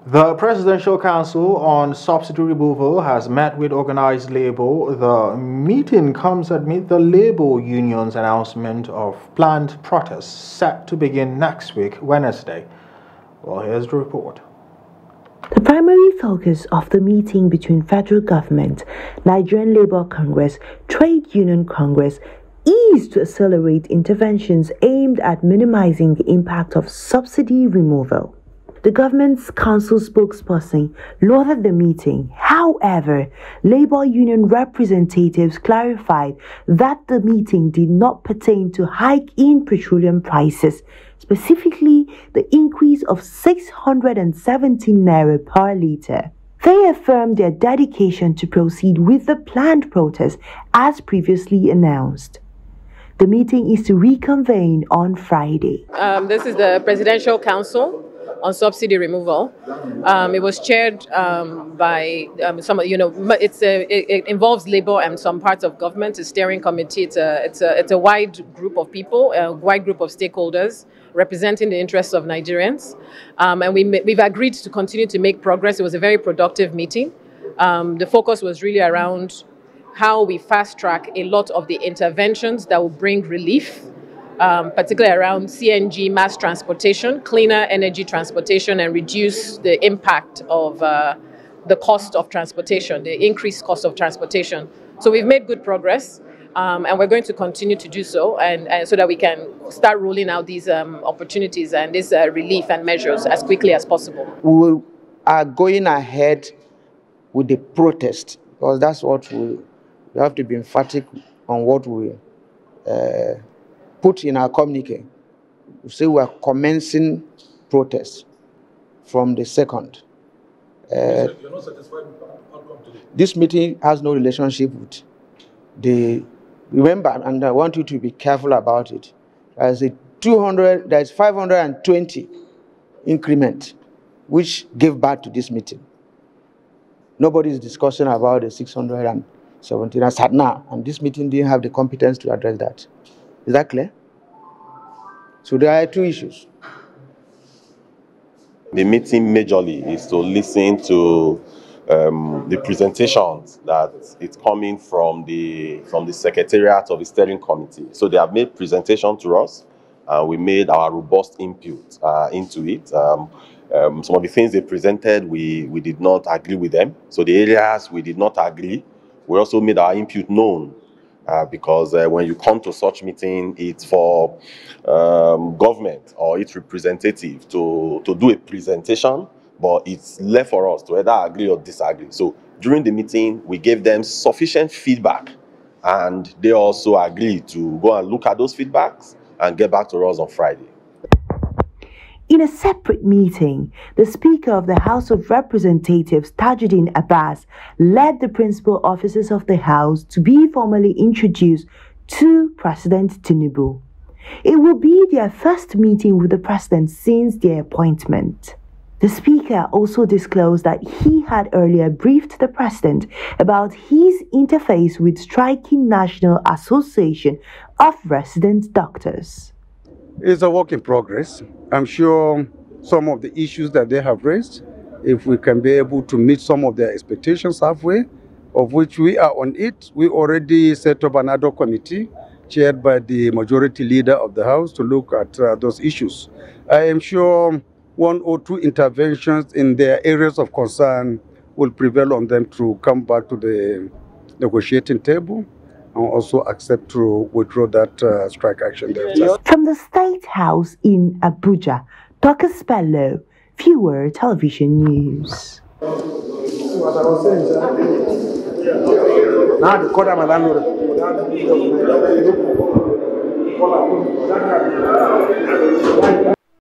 The Presidential Council on Subsidy Removal has met with organized labor. The meeting comes amid the labor union's announcement of planned protests set to begin next week, Wednesday. Well, here's the report. The primary focus of the meeting between federal government, Nigerian Labour Congress, Trade Union Congress, is to accelerate interventions aimed at minimizing the impact of subsidy removal. The government's council spokesperson lauded the meeting. However, labor union representatives clarified that the meeting did not pertain to hike in petroleum prices, specifically the increase of 617 naira per litre. They affirmed their dedication to proceed with the planned protest as previously announced. The meeting is to reconvene on Friday. This is the Presidential Council on Subsidy Removal. It was chaired by some, it involves labor and some parts of government. A steering committee. It's a wide group of people, a wide group of stakeholders representing the interests of Nigerians. And we've agreed to continue to make progress. It was a very productive meeting. The focus was really around how we fast-track a lot of the interventions that will bring relief, particularly around CNG mass transportation, cleaner energy transportation, and reduce the impact of the cost of transportation, the increased cost of transportation. So we've made good progress, and we're going to continue to do so, and so that we can start rolling out these opportunities and these relief and measures as quickly as possible. We are going ahead with the protest, because that's what we have to be emphatic on what we put in our communique. We say we are commencing protest from the 2nd. You're not satisfied with the outcome today? This meeting has no relationship with the. Remember, and I want you to be careful about it. There's 520 increment which gave birth to this meeting. Nobody is discussing about the 617 as at now, and this meeting didn't have the competence to address that. Is that clear? So there are two issues. The meeting majorly is to listen to the presentations that it's coming from the secretariat of the steering committee. So they have made presentation to us, and we made our robust input into it. Some of the things they presented, we did not agree with them. So the areas we did not agree, we also made our input known. Because when you come to such meeting, it's for government or its representative to do a presentation, but it's left for us to either agree or disagree. So during the meeting, we gave them sufficient feedback, and they also agreed to go and look at those feedbacks and get back to us on Friday. In a separate meeting, the Speaker of the House of Representatives, Tajuddin Abbas, led the principal officers of the House to be formally introduced to President Tinubu. It will be their first meeting with the President since their appointment. The Speaker also disclosed that he had earlier briefed the President about his interface with striking National Association of Resident Doctors. It's a work in progress. I'm sure some of the issues that they have raised, if we can be able to meet some of their expectations halfway, of which we are on it, we already set up another committee chaired by the majority leader of the House to look at those issues. I am sure 1 or 2 interventions in their areas of concern will prevail on them to come back to the negotiating table and also accept to withdraw that strike action there. From the State House in Abuja, Dr. Spello, Viewer Television News. Now the court of